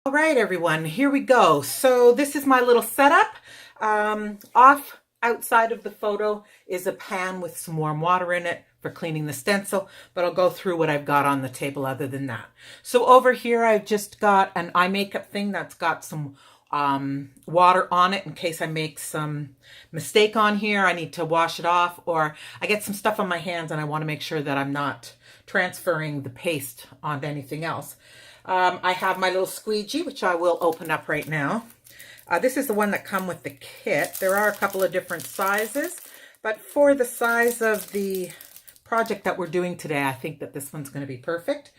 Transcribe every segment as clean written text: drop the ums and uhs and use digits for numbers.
All right, everyone, here we go. So this is my little setup. Off outside of the photo is a pan with some warm water in it for cleaning the stencil, but I'll go through what I've got on the table other than that. So over here, I've just got an eye makeup thing that's got some water on it in case I make some mistake on here. I need to wash it off, or I get some stuff on my hands and I want to make sure that I'm not transferring the paste onto anything else. I have my little squeegee, which I will open up right now. This is the one that come with the kit. There are a couple of different sizes, but for the size of the project that we're doing today, I think that this one's going to be perfect.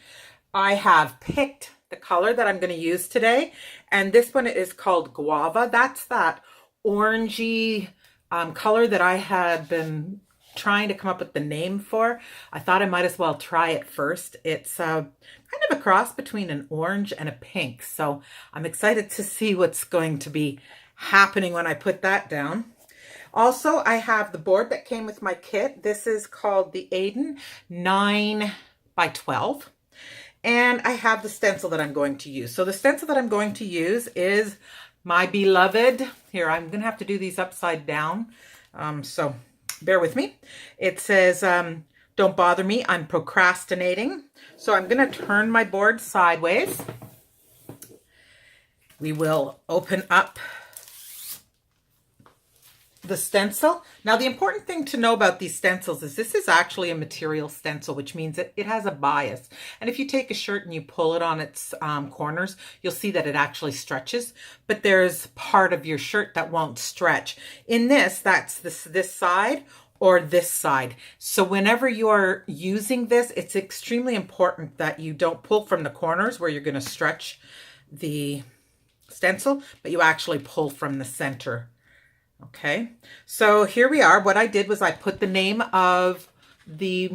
I have picked the color that I'm going to use today, and this one is called Guava. That's that orangey color that I had been trying to come up with the name for. I thought I might as well try it first. It's kind of a cross between an orange and a pink. So I'm excited to see what's going to be happening when I put that down. Also, I have the board that came with my kit. This is called the Aiden 9 by 12. And I have the stencil that I'm going to use. So the stencil that I'm going to use is my beloved. Here, I'm going to have to do these upside down. So bear with me. It says, don't bother me, I'm procrastinating. So I'm going to turn my board sideways. We will open up the stencil. Now, the important thing to know about these stencils is this is actually a material stencil, which means that it has a bias. And if you take a shirt and you pull it on its corners, you'll see that it actually stretches, but there's part of your shirt that won't stretch. In this, that's this side or this side. So whenever you're using this, it's extremely important that you don't pull from the corners where you're going to stretch the stencil, but you actually pull from the center. Okay, so here we are. What I did was I put the name of the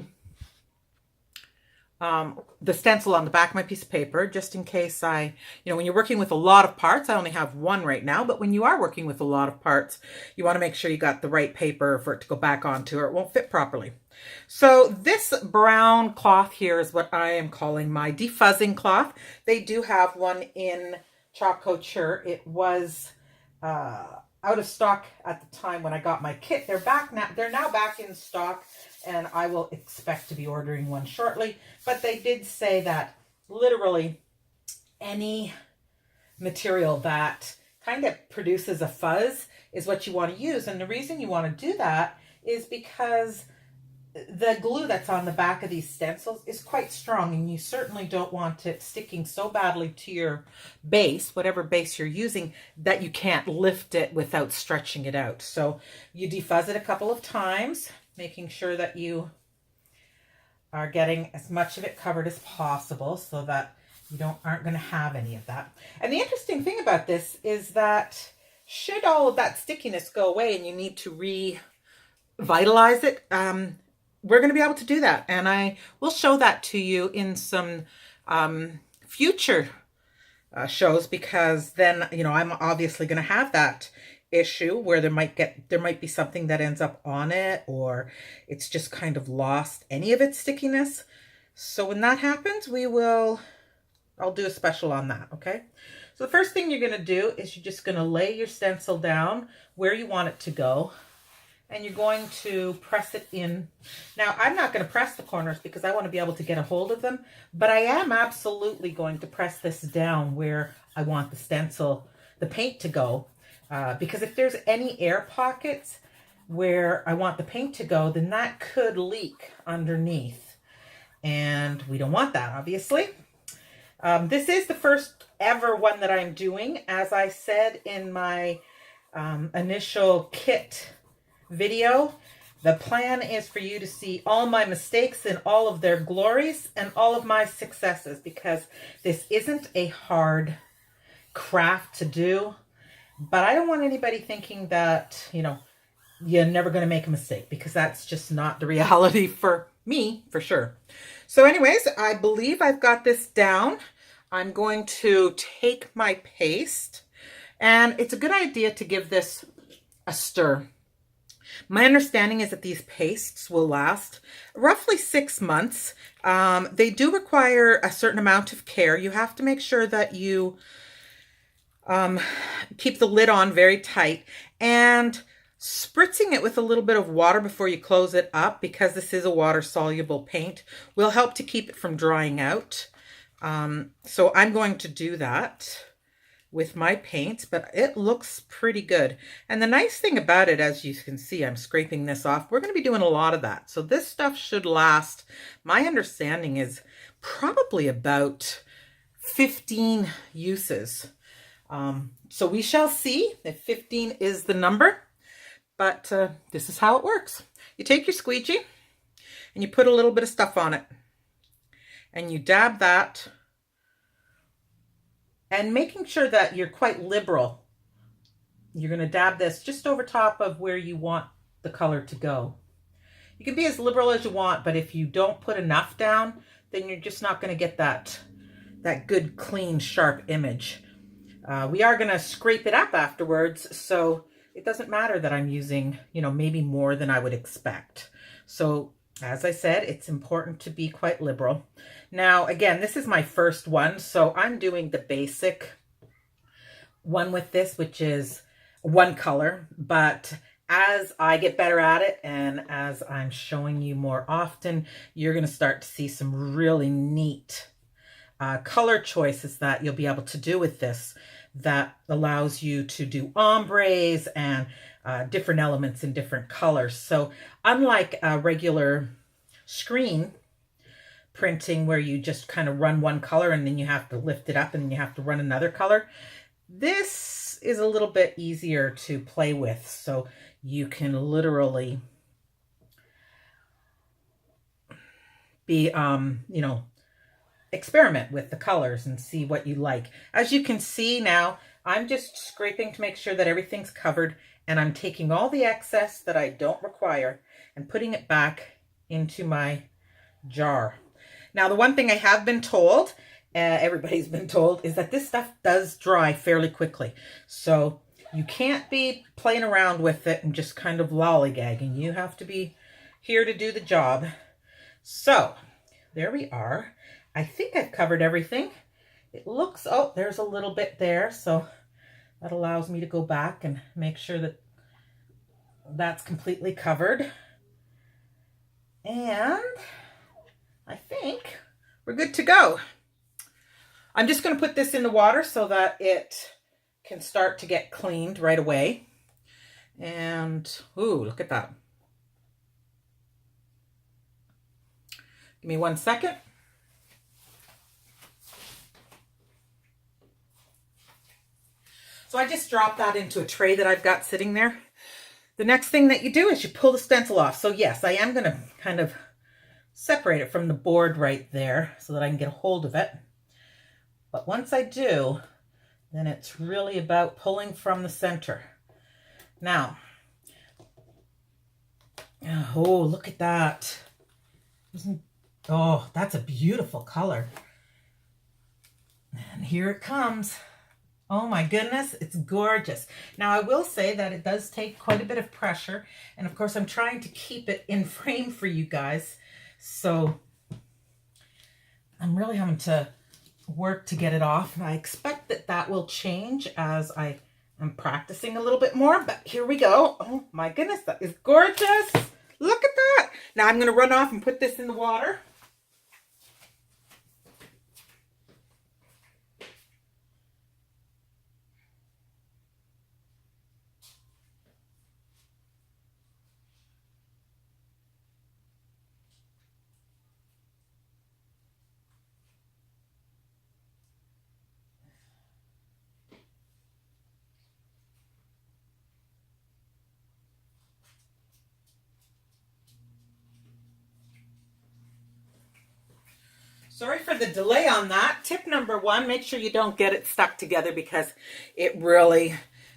stencil on the back of my piece of paper, just in case when you're working with a lot of parts, I only have one right now, but when you are working with a lot of parts, you want to make sure you got the right paper for it to go back onto, or it won't fit properly. So this brown cloth here is what I am calling my defuzzing cloth. They do have one in chalk couture. It was out of stock at the time when I got my kit. They're back now. They're now back in stock, and I will expect to be ordering one shortly. But they did say that literally any material that kind of produces a fuzz is what you want to use. And the reason you want to do that is because the glue that's on the back of these stencils is quite strong, and you certainly don't want it sticking so badly to your base, whatever base you're using, that you can't lift it without stretching it out. So you defuzz it a couple of times, making sure that you are getting as much of it covered as possible so that you aren't going to have any of that. And the interesting thing about this is that should all of that stickiness go away and you need to revitalize it, we're going to be able to do that. And I will show that to you in some future shows, because then, I'm obviously going to have that issue where there might be something that ends up on it, or it's just kind of lost any of its stickiness. So when that happens, I'll do a special on that. Okay. So the first thing you're going to do is you're just going to lay your stencil down where you want it to go. And you're going to press it in. Now, I'm not going to press the corners because I want to be able to get a hold of them, but I am absolutely going to press this down where I want the paint to go. Because if there's any air pockets where I want the paint to go, then that could leak underneath. And we don't want that, obviously. This is the first ever one that I'm doing. As I said in my initial kit video, the plan is for you to see all my mistakes in all of their glories and all of my successes, because this isn't a hard craft to do. But I don't want anybody thinking that, you're never going to make a mistake, because that's just not the reality for me, for sure. So anyways, I believe I've got this down. I'm going to take my paste, and it's a good idea to give this a stir. My understanding is that these pastes will last roughly 6 months. They do require a certain amount of care. You have to make sure that you Keep the lid on very tight, and spritzing it with a little bit of water before you close it up, because this is a water-soluble paint, will help to keep it from drying out. So I'm going to do that with my paint, but it looks pretty good. And the nice thing about it, as you can see, I'm scraping this off. We're going to be doing a lot of that. So this stuff should last, my understanding is probably about 15 uses. So we shall see if 15 is the number, but this is how it works. You take your squeegee and you put a little bit of stuff on it and you dab that, and making sure that you're quite liberal. You're going to dab this just over top of where you want the color to go. You can be as liberal as you want, but if you don't put enough down, then you're just not going to get that good, clean, sharp image. We are going to scrape it up afterwards, so it doesn't matter that I'm using, maybe more than I would expect. So as I said, it's important to be quite liberal. Now, again, this is my first one, so I'm doing the basic one with this, which is one color. But as I get better at it and as I'm showing you more often, you're going to start to see some really neat color choices that you'll be able to do with this, that allows you to do ombres and different elements in different colors. So unlike a regular screen printing where you just kind of run one color and then you have to lift it up and then you have to run another color, this is a little bit easier to play with. So you can literally be, experiment with the colors and see what you like. As you can see now, I'm just scraping to make sure that everything's covered, and I'm taking all the excess that I don't require and putting it back into my jar. Now, the one thing I have been told, everybody's been told, is that this stuff does dry fairly quickly. So you can't be playing around with it and just kind of lollygagging. You have to be here to do the job. So there we are. I think I've covered everything. It looks, oh, there's a little bit there. So that allows me to go back and make sure that that's completely covered. And I think we're good to go. I'm just going to put this in the water so that it can start to get cleaned right away. And, ooh, look at that. Give me 1 second. So I just dropped that into a tray that I've got sitting there. The next thing that you do is you pull the stencil off. So yes, I am going to kind of separate it from the board right there so that I can get a hold of it. But once I do, then it's really about pulling from the center. Now, oh, look at that. Oh, that's a beautiful color. And here it comes. Oh my goodness, it's gorgeous. Now I will say that it does take quite a bit of pressure, and of course I'm trying to keep it in frame for you guys, so I'm really having to work to get it off. And I expect that that will change as I am practicing a little bit more, but here we go. Oh my goodness, that is gorgeous. Look at that. Now I'm going to run off and put this in the water. Sorry for the delay on that. Tip number 1, make sure you don't get it stuck together, because it really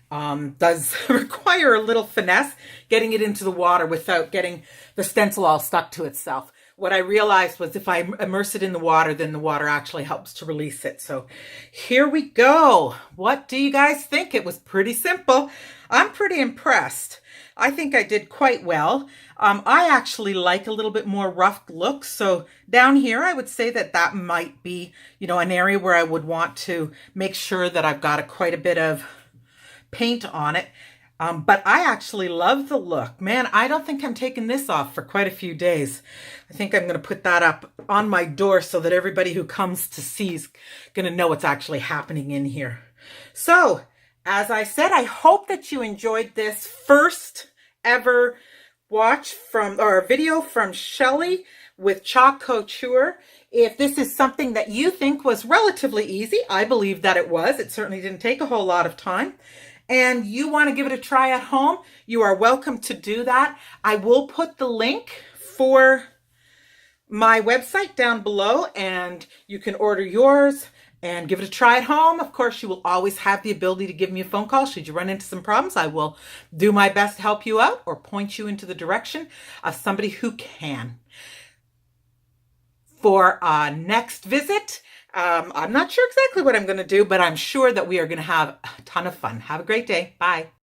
does require a little finesse getting it into the water without getting the stencil all stuck to itself. what I realized was if I immerse it in the water, then the water actually helps to release it. So here we go. What do you guys think? It was pretty simple. I'm pretty impressed. I think I did quite well. I actually like a little bit more rough look. So down here, I would say that that might be, an area where I would want to make sure that I've got quite a bit of paint on it. But I actually love the look. Man, I don't think I'm taking this off for quite a few days. I think I'm going to put that up on my door so that everybody who comes to see is going to know what's actually happening in here. So, as I said, I hope that you enjoyed this first ever video from Shelly with Chalk Couture. If this is something that you think was relatively easy, I believe that it was. It certainly didn't take a whole lot of time. And you want to give it a try at home, you are welcome to do that. I will put the link for my website down below, and you can order yours and give it a try at home. Of course, you will always have the ability to give me a phone call should you run into some problems. I will do my best to help you out or point you into the direction of somebody who can. For our next visit, I'm not sure exactly what I'm going to do, but I'm sure that we are going to have a ton of fun. Have a great day. Bye.